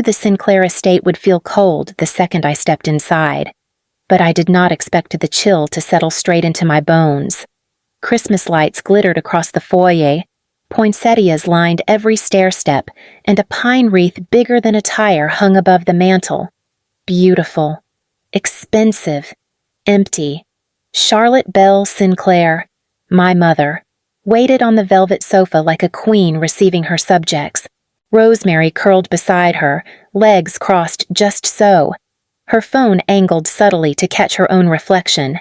knew the Sinclair estate would feel cold the second I stepped inside, but I did not expect the chill to settle straight into my bones. Christmas lights glittered across the foyer, poinsettias lined every stair-step, and a pine wreath bigger than a tire hung above the mantel. Beautiful. Expensive. Empty. Charlotte Bell Sinclair, my mother, waited on the velvet sofa like a queen receiving her subjects. Rosemary curled beside her, legs crossed just so, her phone angled subtly to catch her own reflection.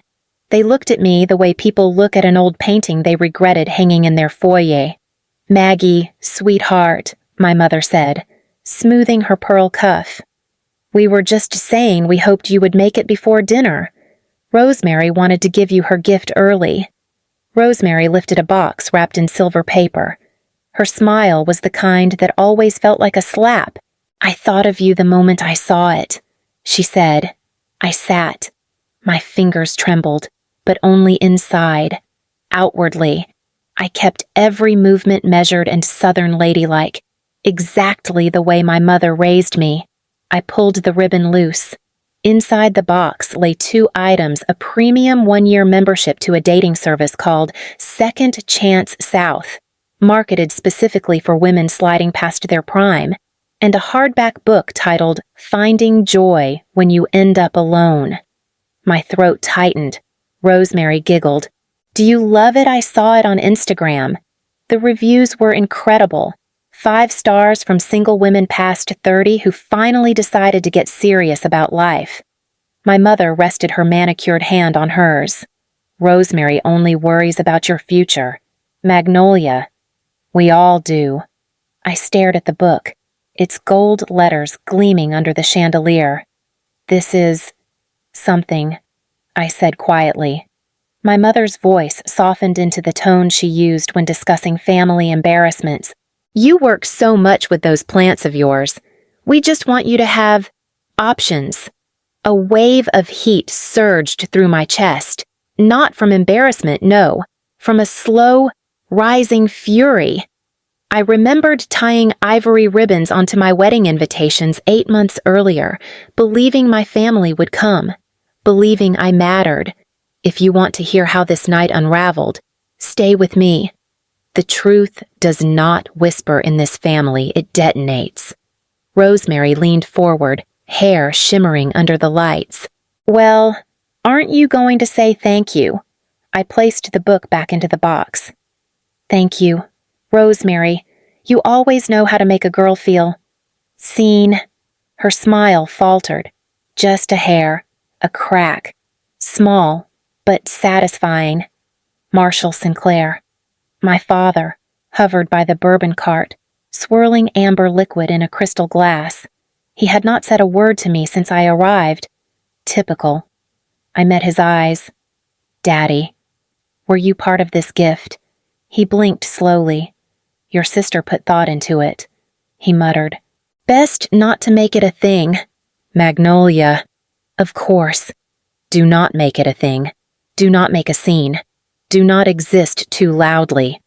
They looked at me the way people look at an old painting they regretted hanging in their foyer. "Maggie, sweetheart," my mother said, smoothing her pearl cuff. "We were just saying we hoped you would make it before dinner. Rosemary wanted to give you her gift early." Rosemary lifted a box wrapped in silver paper. Her smile was the kind that always felt like a slap. "I thought of you the moment I saw it," she said. I sat. My fingers trembled, but only inside. Outwardly, I kept every movement measured and southern ladylike, exactly the way my mother raised me. I pulled the ribbon loose. Inside the box lay 2 items, a premium 1-year membership to a dating service called Second Chance South, marketed specifically for women sliding past their prime, and a hardback book titled Finding Joy When You End Up Alone. My throat tightened. Rosemary giggled. "Do you love it? I saw it on Instagram. The reviews were incredible. 5 stars from single women past 30 who finally decided to get serious about life." My mother rested her manicured hand on hers. "Rosemary only worries about your future. Magnolia. We all do." I stared at the book, its gold letters gleaming under the chandelier. "This is something," I said quietly. My mother's voice softened into the tone she used when discussing family embarrassments. "You work so much with those plants of yours. We just want you to have options." A wave of heat surged through my chest, not from embarrassment, no, from a slow, rising fury. I remembered tying ivory ribbons onto my wedding invitations 8 months earlier, believing my family would come, believing I mattered. If you want to hear how this night unraveled, stay with me. The truth does not whisper in this family, it detonates. Rosemary leaned forward, hair shimmering under the lights. "Well, aren't you going to say thank you?" I placed the book back into the box. "Thank you. Rosemary, you always know how to make a girl feel seen." Her smile faltered. Just a hair, a crack. Small, but satisfying. Marshall Sinclair. My father, hovered by the bourbon cart, swirling amber liquid in a crystal glass. He had not said a word to me since I arrived. Typical. I met his eyes. "Daddy, were you part of this gift?" He blinked slowly. "Your sister put thought into it," he muttered. "Best not to make it a thing." "Magnolia." "Of course. Do not make it a thing. Do not make a scene. Do not exist too loudly."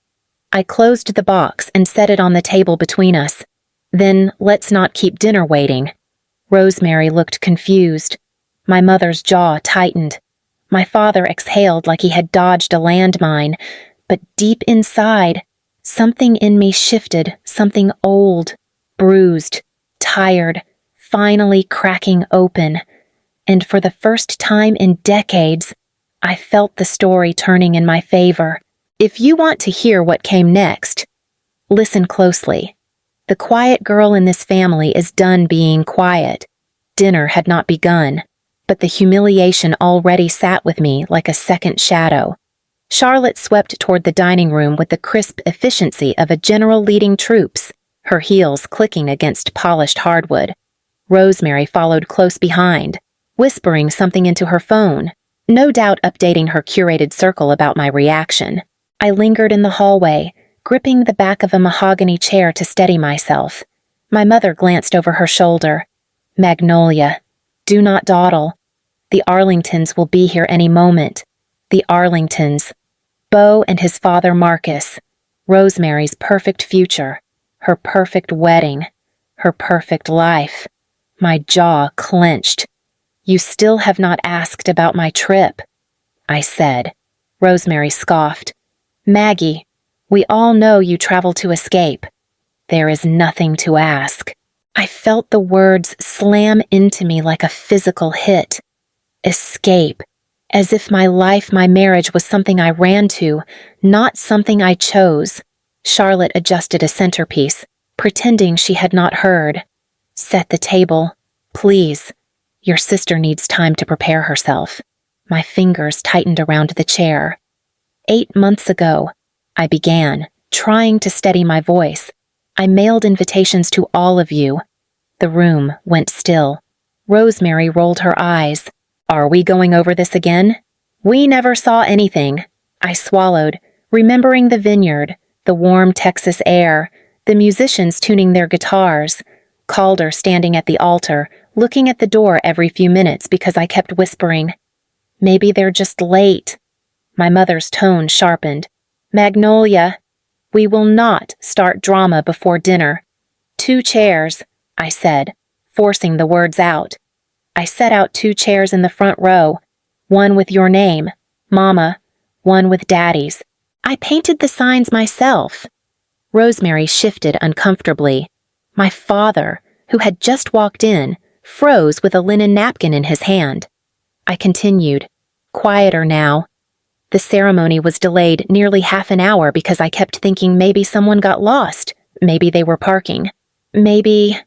I closed the box and set it on the table between us. "Then let's not keep dinner waiting." Rosemary looked confused. My mother's jaw tightened. My father exhaled like he had dodged a landmine, but deep inside, something in me shifted, something old, bruised, tired, finally cracking open. And for the first time in decades, I felt the story turning in my favor. If you want to hear what came next, listen closely. The quiet girl in this family is done being quiet. Dinner had not begun, but the humiliation already sat with me like a second shadow. Charlotte swept toward the dining room with the crisp efficiency of a general leading troops, her heels clicking against polished hardwood. Rosemary followed close behind, whispering something into her phone, no doubt updating her curated circle about my reaction. I lingered in the hallway, gripping the back of a mahogany chair to steady myself. My mother glanced over her shoulder. "Magnolia, do not dawdle. The Arlingtons will be here any moment. The Arlingtons. Beau and his father Marcus. Rosemary's perfect future. Her perfect wedding. Her perfect life. My jaw clenched. You still have not asked about my trip, I said. Rosemary scoffed. Maggie, we all know you travel to escape. There is nothing to ask. I felt the words slam into me like a physical hit. Escape. As if my life, my marriage was something I ran to, not something I chose. Charlotte adjusted a centerpiece, pretending she had not heard. Set the table. Please. Your sister needs time to prepare herself. My fingers tightened around the chair. 8 months ago, I began, trying to steady my voice. I mailed invitations to all of you. The room went still. Rosemary rolled her eyes. Are we going over this again? We never saw anything. I swallowed, remembering the vineyard, the warm Texas air, the musicians tuning their guitars, Calder standing at the altar, looking at the door every few minutes because I kept whispering, maybe they're just late. My mother's tone sharpened. Magnolia, we will not start drama before dinner. 2 chairs, I said, forcing the words out. I set out 2 chairs in the front row, one with your name, Mama, one with Daddy's. I painted the signs myself. Rosemary shifted uncomfortably. My father, who had just walked in, froze with a linen napkin in his hand. I continued, quieter now. The ceremony was delayed nearly half an hour because I kept thinking maybe someone got lost, maybe they were parking. Maybe...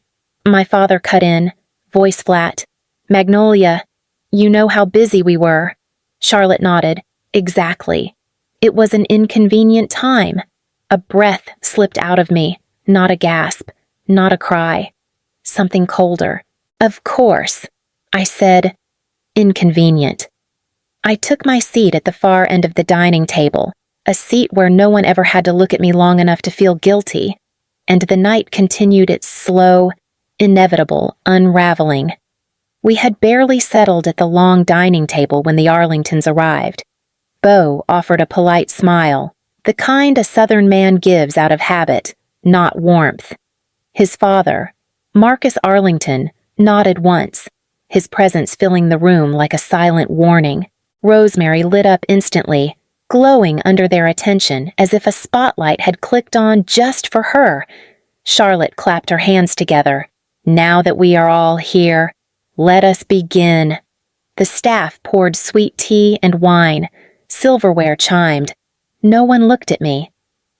My father cut in, voice flat. Magnolia, you know how busy we were. Charlotte nodded. Exactly. It was an inconvenient time. A breath slipped out of me, not a gasp, not a cry. Something colder. Of course. I said, inconvenient. I took my seat at the far end of the dining table, a seat where no one ever had to look at me long enough to feel guilty, and the night continued its slow, inevitable unraveling. We had barely settled at the long dining table when the Arlingtons arrived. Beau offered a polite smile, the kind a Southern man gives out of habit, not warmth. His father, Marcus Arlington, nodded once, his presence filling the room like a silent warning. Rosemary lit up instantly, glowing under their attention as if a spotlight had clicked on just for her. Charlotte clapped her hands together. Now that we are all here, let us begin. The staff poured sweet tea and wine. Silverware chimed. No one looked at me.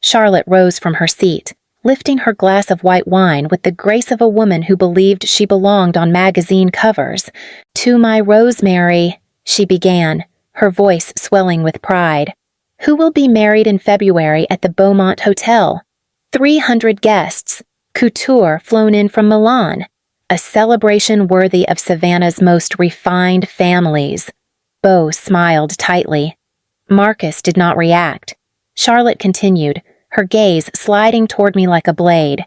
Charlotte rose from her seat, lifting her glass of white wine with the grace of a woman who believed she belonged on magazine covers. To my Rosemary, she began, her voice swelling with pride, who will be married in February at the Beaumont Hotel. 300 guests, couture flown in from Milan, a celebration worthy of Savannah's most refined families. Beau smiled tightly. Marcus did not react. Charlotte continued, her gaze sliding toward me like a blade.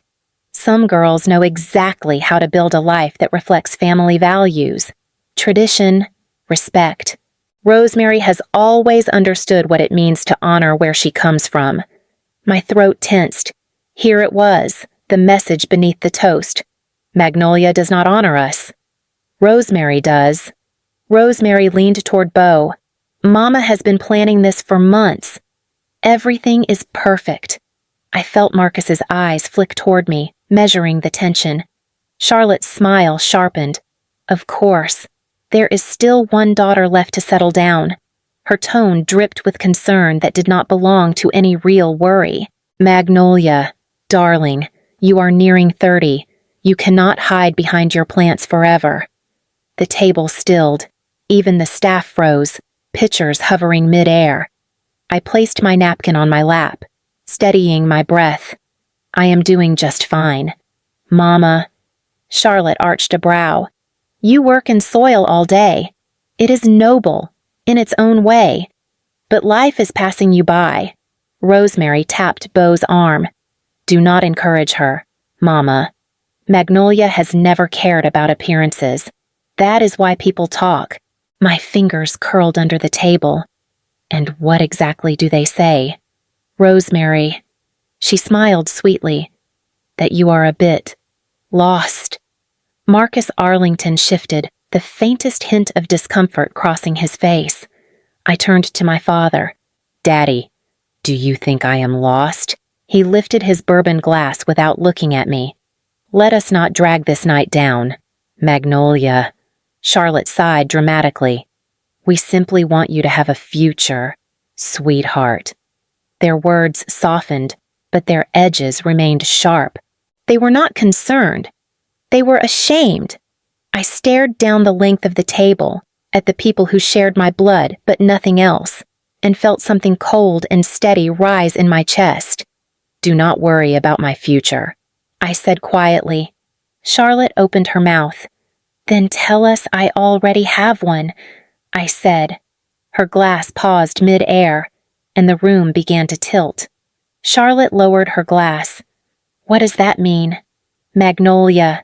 Some girls know exactly how to build a life that reflects family values, tradition, respect. Rosemary has always understood what it means to honor where she comes from. My throat tensed. Here it was, the message beneath the toast. Magnolia does not honor us. Rosemary does. Rosemary leaned toward Beau. Mama has been planning this for months. Everything is perfect. I felt Marcus's eyes flick toward me, measuring the tension. Charlotte's smile sharpened. Of course. There is still one daughter left to settle down. Her tone dripped with concern that did not belong to any real worry. Magnolia, darling, you are nearing 30. You cannot hide behind your plants forever. The table stilled. Even the staff froze, pitchers hovering mid-air. I placed my napkin on my lap, steadying my breath. I am doing just fine. Mama. Charlotte arched a brow. You work in soil all day. It is noble, in its own way. But life is passing you by. Rosemary tapped Beau's arm. Do not encourage her, Mama. Magnolia has never cared about appearances. That is why people talk. My fingers curled under the table. And what exactly do they say? Rosemary. She smiled sweetly. That you are a bit Lost. Marcus Arlington shifted, the faintest hint of discomfort crossing his face. I turned to my father. Daddy, do you think I am lost? He lifted his bourbon glass without looking at me. Let us not drag this night down. Magnolia. Charlotte sighed dramatically. We simply want you to have a future, sweetheart. Their words softened, but their edges remained sharp. They were not concerned. They were ashamed. I stared down the length of the table, at the people who shared my blood but nothing else, and felt something cold and steady rise in my chest. Do not worry about my future, I said quietly. Charlotte opened her mouth. Then tell us I already have one, I said. Her glass paused mid-air, and the room began to tilt. Charlotte lowered her glass. What does that mean? Magnolia.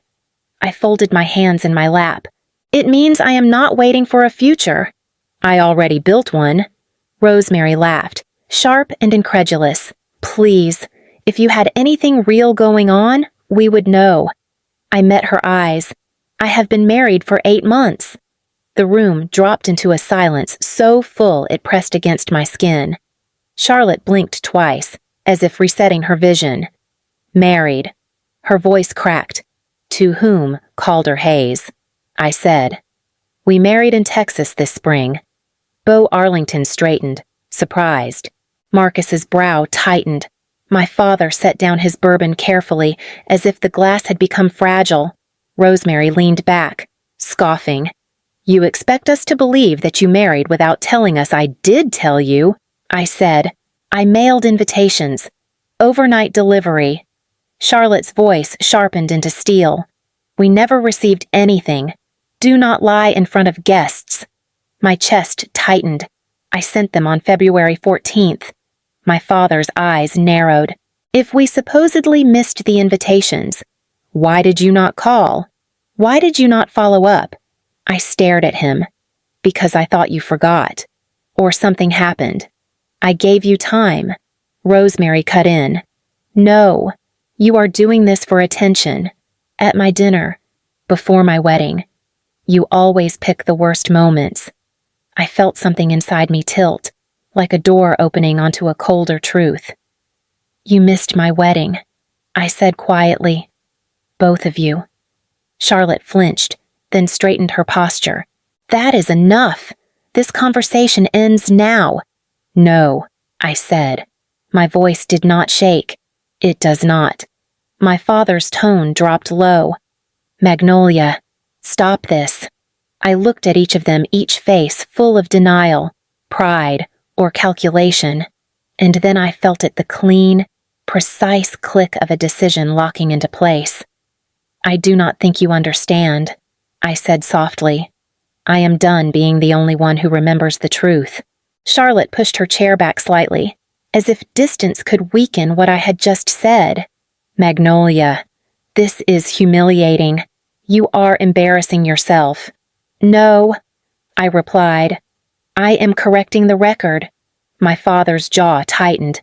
I folded my hands in my lap. It means I am not waiting for a future. I already built one. Rosemary laughed, sharp and incredulous. Please, if you had anything real going on, we would know. I met her eyes. I have been married for 8 months. The room dropped into a silence so full it pressed against my skin. Charlotte blinked twice, as if resetting her vision. Married. Her voice cracked. To whom, Calder Hayes? I said. We married in Texas this spring. Bo Arlington straightened, surprised. Marcus's brow tightened. My father set down his bourbon carefully, as if the glass had become fragile. Rosemary leaned back, scoffing. You expect us to believe that you married without telling us I did tell you, I said. I mailed invitations. Overnight delivery. Charlotte's voice sharpened into steel. We never received anything. Do not lie in front of guests. My chest tightened. I sent them on February 14th. My father's eyes narrowed. If we supposedly missed the invitations, why did you not call? Why did you not follow up? I stared at him. Because I thought you forgot. Or something happened. I gave you time. Rosemary cut in. No. You are doing this for attention. At my dinner. Before my wedding. You always pick the worst moments. I felt something inside me tilt, like a door opening onto a colder truth. You missed my wedding, I said quietly. Both of you. Charlotte flinched, then straightened her posture. That is enough. This conversation ends now. No, I said. My voice did not shake. It does not. My father's tone dropped low. Magnolia, stop this. I looked at each of them, each face full of denial, pride, or calculation, and then I felt it, the clean, precise click of a decision locking into place. I do not think you understand, I said softly. I am done being the only one who remembers the truth. Charlotte pushed her chair back slightly, as if distance could weaken what I had just said. Magnolia, this is humiliating. You are embarrassing yourself. No, I replied. I am correcting the record. My father's jaw tightened.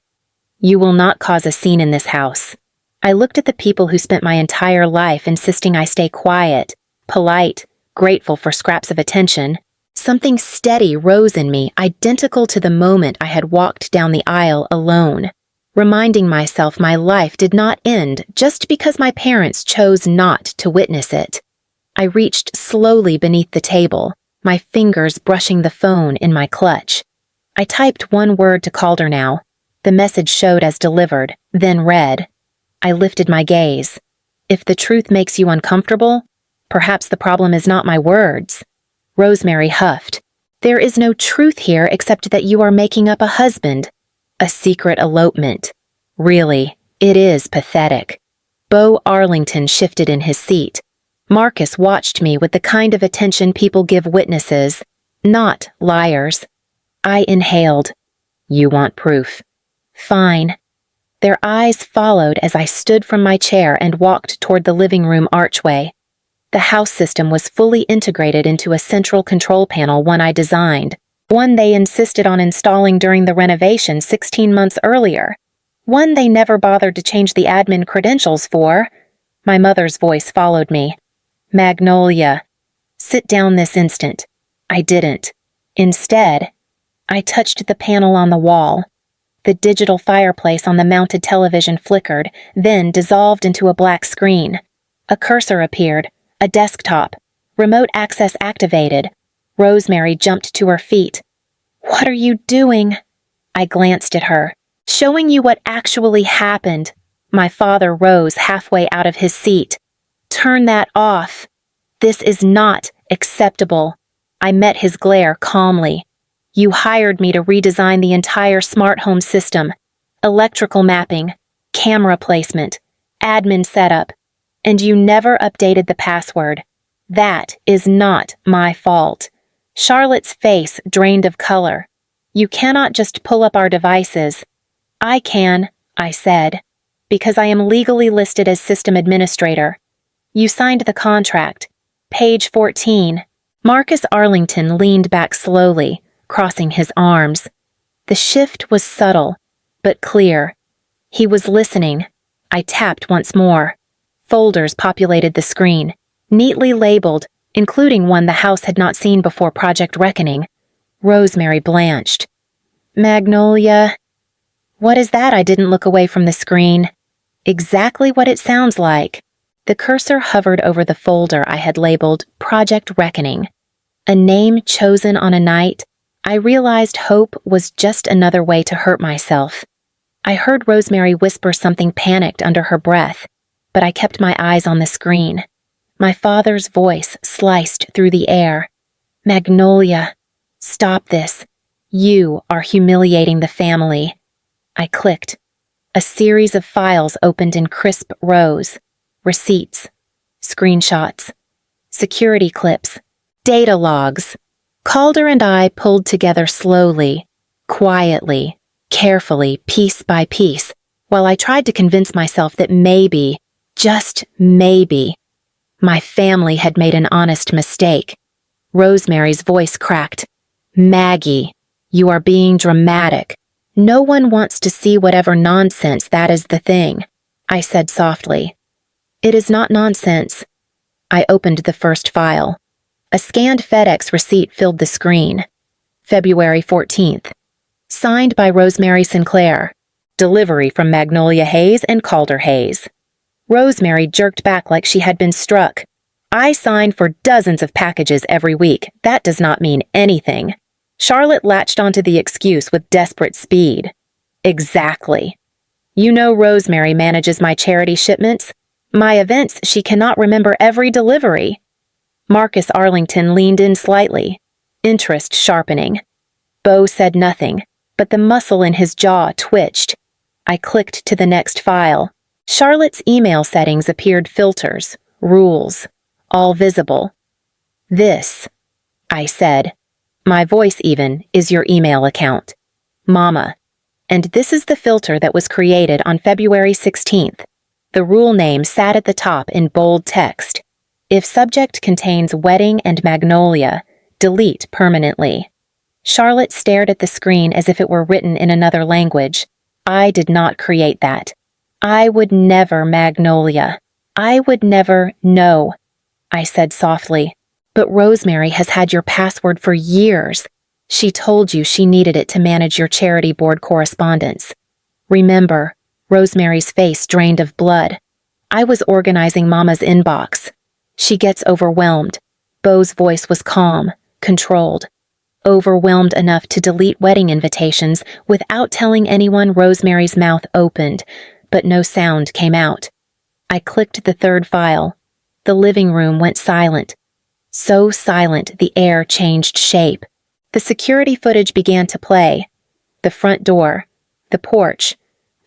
You will not cause a scene in this house. I looked at the people who spent my entire life insisting I stay quiet, polite, grateful for scraps of attention. Something steady rose in me, identical to the moment I had walked down the aisle alone, reminding myself my life did not end just because my parents chose not to witness it. I reached slowly beneath the table, my fingers brushing the phone in my clutch. I typed one word to Calder now. The message showed as delivered, then read. I lifted my gaze. If the truth makes you uncomfortable, perhaps the problem is not my words. Rosemary huffed. There is no truth here except that you are making up a husband. A secret elopement. Really, it is pathetic. Bo Arlington shifted in his seat. Marcus watched me with the kind of attention people give witnesses, not liars. I inhaled. You want proof. Fine. Their eyes followed as I stood from my chair and walked toward the living room archway. The house system was fully integrated into a central control panel, one I designed, one they insisted on installing during the renovation 16 months earlier, one they never bothered to change the admin credentials for. My mother's voice followed me. Magnolia. Sit down this instant. I didn't. Instead, I touched the panel on the wall. The digital fireplace on the mounted television flickered, then dissolved into a black screen. A cursor appeared, a desktop. Remote access activated. Rosemary jumped to her feet. What are you doing? I glanced at her. Showing you what actually happened. My father rose halfway out of his seat. Turn that off. This is not acceptable. I met his glare calmly. You hired me to redesign the entire smart home system. Electrical mapping, camera placement, admin setup, and you never updated the password. That is not my fault. Charlotte's face drained of color. You cannot just pull up our devices. I can, I said, because I am legally listed as system administrator. You signed the contract. Page 14. Marcus Arlington leaned back slowly, crossing his arms. The shift was subtle, but clear. He was listening. I tapped once more. Folders populated the screen, neatly labeled, including one the house had not seen before Project Reckoning. Rosemary blanched. Magnolia. What is that? I didn't look away from the screen. Exactly what it sounds like. The cursor hovered over the folder I had labeled Project Reckoning. A name chosen on a night I realized hope was just another way to hurt myself. I heard Rosemary whisper something panicked under her breath, but I kept my eyes on the screen. My father's voice sliced through the air. Magnolia, stop this. You are humiliating the family. I clicked. A series of files opened in crisp rows. Receipts, screenshots, security clips, data logs. Calder and I pulled together slowly, quietly, carefully, piece by piece, while I tried to convince myself that maybe, just maybe, my family had made an honest mistake. Rosemary's voice cracked. Maggie, you are being dramatic. No one wants to see whatever nonsense that is the thing, I said softly. It is not nonsense. I opened the first file. A scanned FedEx receipt filled the screen. February 14th. Signed by Rosemary Sinclair. Delivery from Magnolia Hayes and Calder Hayes. Rosemary jerked back like she had been struck. I sign for dozens of packages every week. That does not mean anything. Charlotte latched onto the excuse with desperate speed. Exactly. You know Rosemary manages my charity shipments. My events, she cannot remember every delivery. Marcus Arlington leaned in slightly, interest sharpening. Bo said nothing, but the muscle in his jaw twitched. I clicked to the next file. Charlotte's email settings appeared filters, rules, all visible. This, I said, my voice even, is your email account. Mama. And this is the filter that was created on February 16th. The rule name sat at the top in bold text. If subject contains wedding and magnolia, delete permanently. Charlotte stared at the screen as if it were written in another language. I did not create that. I would never magnolia. I would never no, I said softly. But Rosemary has had your password for years. She told you she needed it to manage your charity board correspondence. Remember, Rosemary's face drained of blood. I was organizing Mama's inbox. She gets overwhelmed. Bo's voice was calm, controlled. Overwhelmed enough to delete wedding invitations without telling anyone. Rosemary's mouth opened, but no sound came out. I clicked the third file. The living room went silent. So silent the air changed shape. The security footage began to play. The front door, the porch,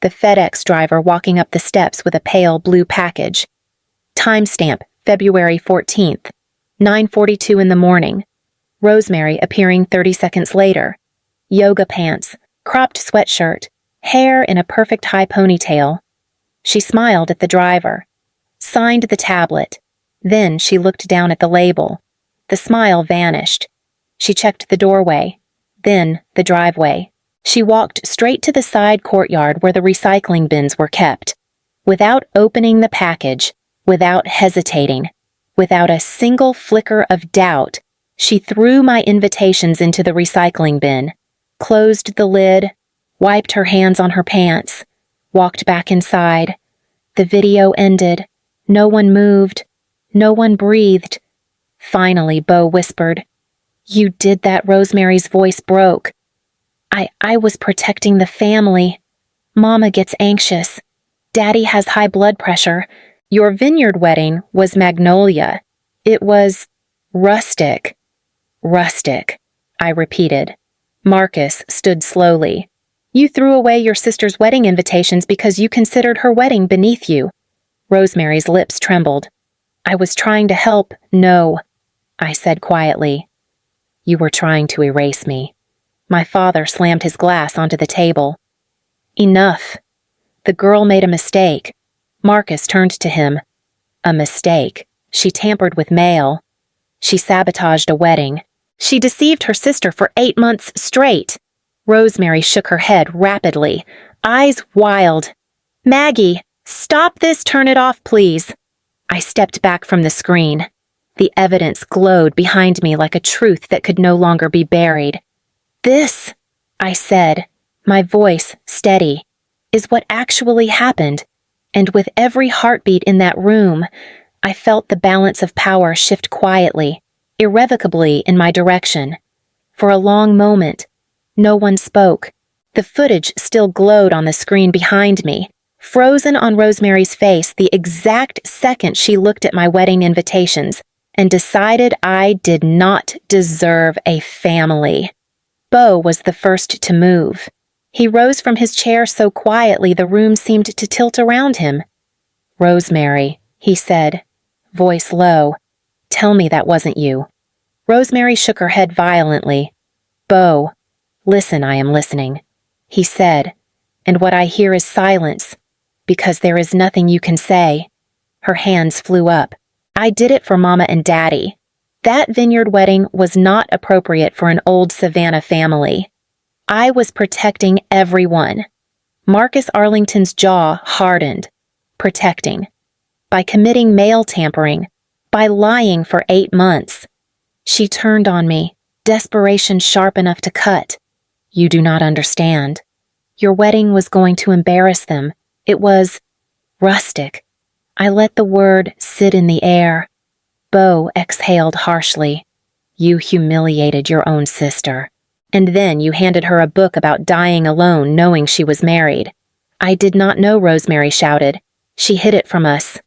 the FedEx driver walking up the steps with a pale blue package. Timestamp, February 14th, 9:42 in the morning. Rosemary appearing 30 seconds later. Yoga pants, cropped sweatshirt, hair in a perfect high ponytail. She smiled at the driver, signed the tablet. Then she looked down at the label. The smile vanished. She checked the doorway, then the driveway. She walked straight to the side courtyard where the recycling bins were kept. Without opening the package, Without hesitating, without a single flicker of doubt, she threw my invitations into the recycling bin, closed the lid, wiped her hands on her pants, walked back inside. The video ended. No one moved. No one breathed. Finally, Bo whispered, "You did that." Rosemary's voice broke. I was protecting the family. Mama gets anxious. Daddy has high blood pressure. Your vineyard wedding was magnolia. It was rustic. Rustic, I repeated. Marcus stood slowly. You threw away your sister's wedding invitations because you considered her wedding beneath you. Rosemary's lips trembled. I was trying to help. No, I said quietly. You were trying to erase me. My father slammed his glass onto the table. Enough. The girl made a mistake. Marcus turned to him. A mistake. She tampered with mail. She sabotaged a wedding. She deceived her sister for 8 months straight. Rosemary shook her head rapidly, eyes wild. Maggie, stop this, turn it off, please. I stepped back from the screen. The evidence glowed behind me like a truth that could no longer be buried. This, I said, my voice steady, is what actually happened, and with every heartbeat in that room, I felt the balance of power shift quietly, irrevocably in my direction. For a long moment, no one spoke. The footage still glowed on the screen behind me, frozen on Rosemary's face the exact second she looked at my wedding invitations and decided I did not deserve a family. Bo was the first to move. He rose from his chair so quietly the room seemed to tilt around him. Rosemary, he said, voice low, tell me that wasn't you. Rosemary shook her head violently. Bo, listen, I am listening, he said, and what I hear is silence, because there is nothing you can say. Her hands flew up. I did it for Mama and Daddy. That vineyard wedding was not appropriate for an old Savannah family. I was protecting everyone. Marcus Arlington's jaw hardened. Protecting. By committing mail tampering. By lying for 8 months. She turned on me, desperation sharp enough to cut. You do not understand. Your wedding was going to embarrass them. It was rustic. I let the word sit in the air. Bo exhaled harshly. You humiliated your own sister. And then you handed her a book about dying alone knowing she was married. I did not know, Rosemary shouted. She hid it from us.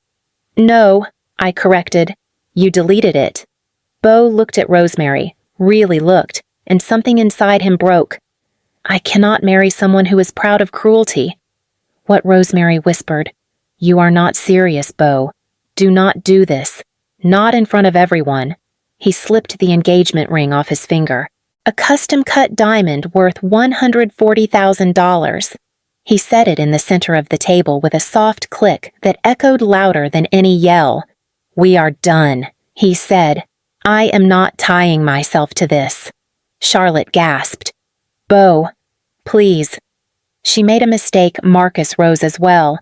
No, I corrected. You deleted it. Bo looked at Rosemary, really looked, and something inside him broke. I cannot marry someone who is proud of cruelty. What Rosemary whispered. You are not serious, Bo. Do not do this. Not in front of everyone. He slipped the engagement ring off his finger. A custom-cut diamond worth $140,000. He set it in the center of the table with a soft click that echoed louder than any yell. We are done, he said. I am not tying myself to this. Charlotte gasped. Bo, please. She made a mistake. Marcus rose as well.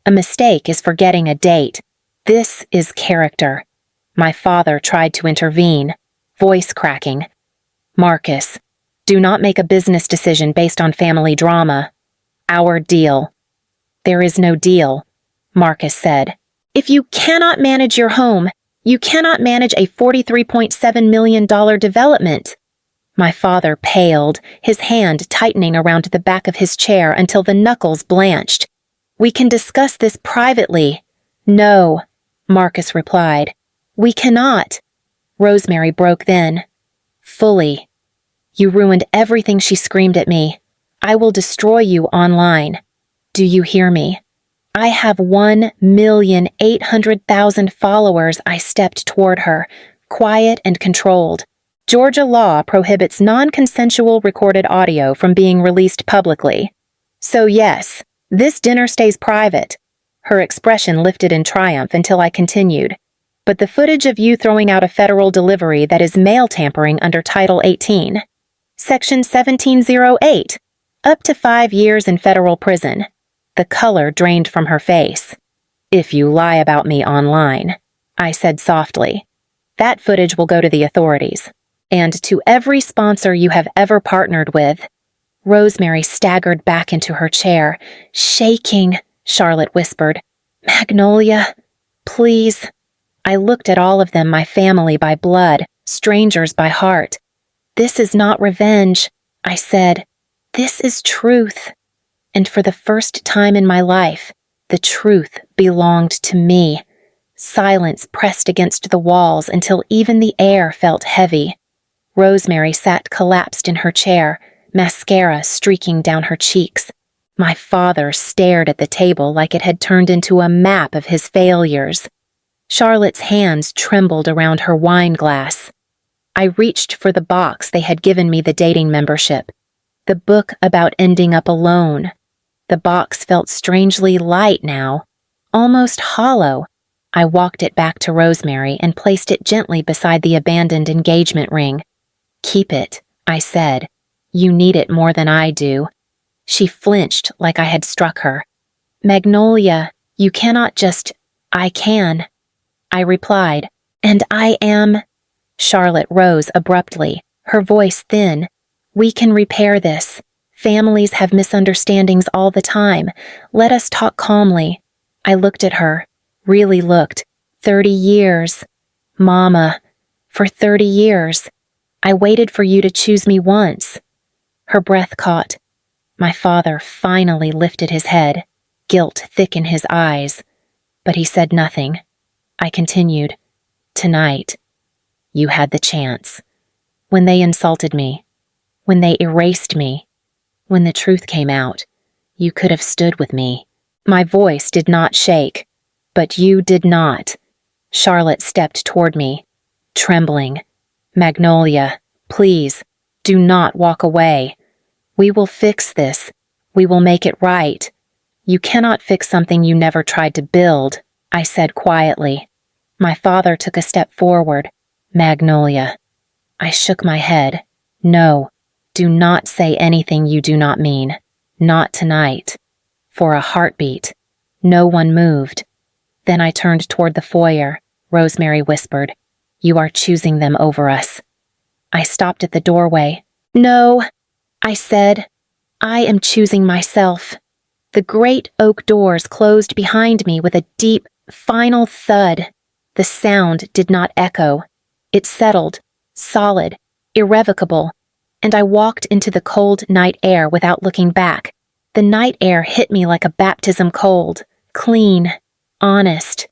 A mistake is forgetting a date. This is character. My father tried to intervene, voice cracking. Marcus, do not make a business decision based on family drama. Our deal. There is no deal, Marcus said. If you cannot manage your home, you cannot manage a $43.7 million development. My father paled, his hand tightening around the back of his chair until the knuckles blanched. We can discuss this privately. No, Marcus replied. We cannot. Rosemary broke then. Fully. You ruined everything, she screamed at me. I will destroy you online. Do you hear me? I have 1,800,000 followers. I stepped toward her, quiet and controlled. Georgia law prohibits non-consensual recorded audio from being released publicly. So yes, this dinner stays private. Her expression lifted in triumph until I continued. But the footage of you throwing out a federal delivery that is mail tampering under Title 18. Section 1708. Up to 5 years in federal prison. The color drained from her face. If you lie about me online, I said softly. That footage will go to the authorities. And to every sponsor you have ever partnered with. Rosemary staggered back into her chair. Shaking, Charlotte whispered. Magnolia, please. I looked at all of them, my family by blood, strangers by heart. This is not revenge, I said. This is truth. And for the first time in my life, the truth belonged to me. Silence pressed against the walls until even the air felt heavy. Rosemary sat collapsed in her chair, mascara streaking down her cheeks. My father stared at the table like it had turned into a map of his failures. Charlotte's hands trembled around her wine glass. I reached for the box they had given me the dating membership. The book about ending up alone. The box felt strangely light now, almost hollow. I walked it back to Rosemary and placed it gently beside the abandoned engagement ring. Keep it, I said. You need it more than I do. She flinched like I had struck her. Magnolia, you cannot just... I can. I replied, and I am... Charlotte rose abruptly, her voice thin. We can repair this. Families have misunderstandings all the time. Let us talk calmly. I looked at her, really looked. 30 years. Mama, for 30 years. I waited for you to choose me once. Her breath caught. My father finally lifted his head, guilt thick in his eyes. But he said nothing. I continued. Tonight, you had the chance. When they insulted me, when they erased me, when the truth came out, you could have stood with me. My voice did not shake, but you did not. Charlotte stepped toward me, trembling. Magnolia, please, do not walk away. We will fix this. We will make it right. You cannot fix something you never tried to build, I said quietly. My father took a step forward. Magnolia. I shook my head. No, do not say anything you do not mean. Not tonight. For a heartbeat. No one moved. Then I turned toward the foyer. Rosemary whispered, You are choosing them over us. I stopped at the doorway. No, I said. I am choosing myself. The great oak doors closed behind me with a deep, final thud. The sound did not echo. It settled, solid, irrevocable, and I walked into the cold night air without looking back. The night air hit me like a baptism cold, clean, honest.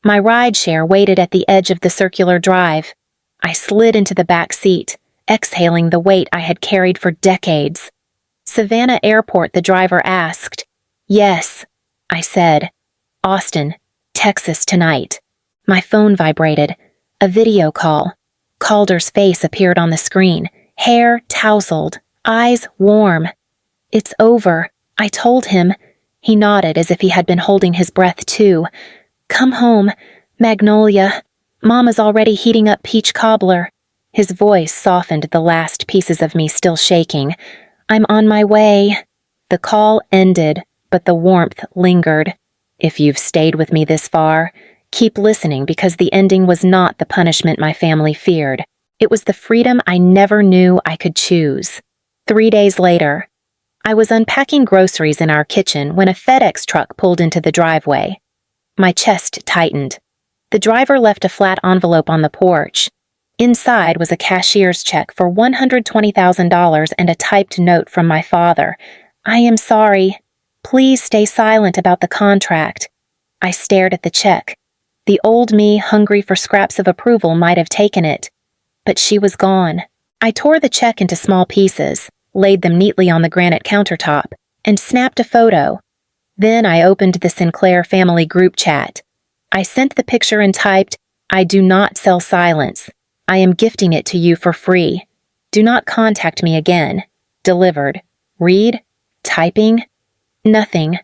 My rideshare waited at the edge of the circular drive. I slid into the back seat, exhaling the weight I had carried for decades. Savannah Airport, the driver asked. Yes, I said. Austin, Texas tonight. My phone vibrated. A video call. Calder's face appeared on the screen, hair tousled, eyes warm. It's over, I told him. He nodded as if he had been holding his breath too. Come home, Magnolia. Mama's already heating up peach cobbler. His voice softened the last pieces of me still shaking. I'm on my way. The call ended, but the warmth lingered. If you've stayed with me this far, keep listening because the ending was not the punishment my family feared. It was the freedom I never knew I could choose. 3 days later, I was unpacking groceries in our kitchen when a FedEx truck pulled into the driveway. My chest tightened. The driver left a flat envelope on the porch. Inside was a cashier's check for $120,000 and a typed note from my father. I am sorry. Please stay silent about the contract. I stared at the check. The old me, hungry for scraps of approval, might have taken it. But she was gone. I tore the check into small pieces, laid them neatly on the granite countertop, and snapped a photo. Then I opened the Sinclair family group chat. I sent the picture and typed, I do not sell silence. I am gifting it to you for free. Do not contact me again. Delivered. Read? Typing? Nothing.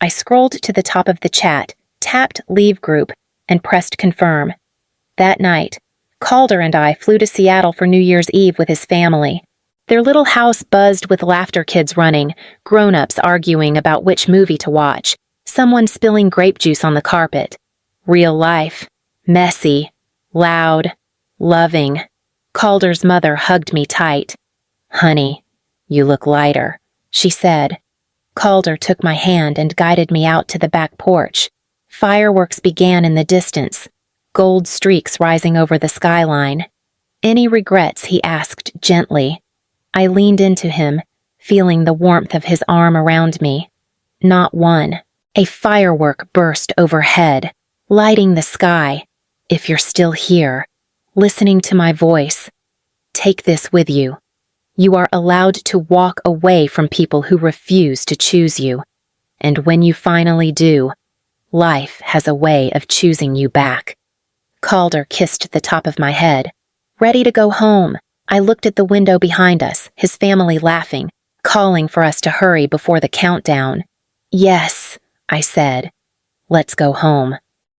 I scrolled to the top of the chat, tapped Leave Group, and pressed Confirm. That night, Calder and I flew to Seattle for New Year's Eve with his family. Their little house buzzed with laughter kids running, grown-ups arguing about which movie to watch, Someone spilling grape juice on the carpet. Real life. Messy. Loud. Loving. Calder's mother hugged me tight. "Honey, you look lighter," she said. Calder took my hand and guided me out to the back porch. Fireworks began in the distance, gold streaks rising over the skyline. "Any regrets?" he asked gently. I leaned into him, feeling the warmth of his arm around me. Not one. A firework burst overhead, lighting the sky. "If you're still here, listening to my voice, take this with you. You are allowed to walk away from people who refuse to choose you. And when you finally do, life has a way of choosing you back." Calder kissed the top of my head. Ready to go home, I looked at the window behind us, his family laughing, calling for us to hurry before the countdown. "Yes," I said. "Let's go home."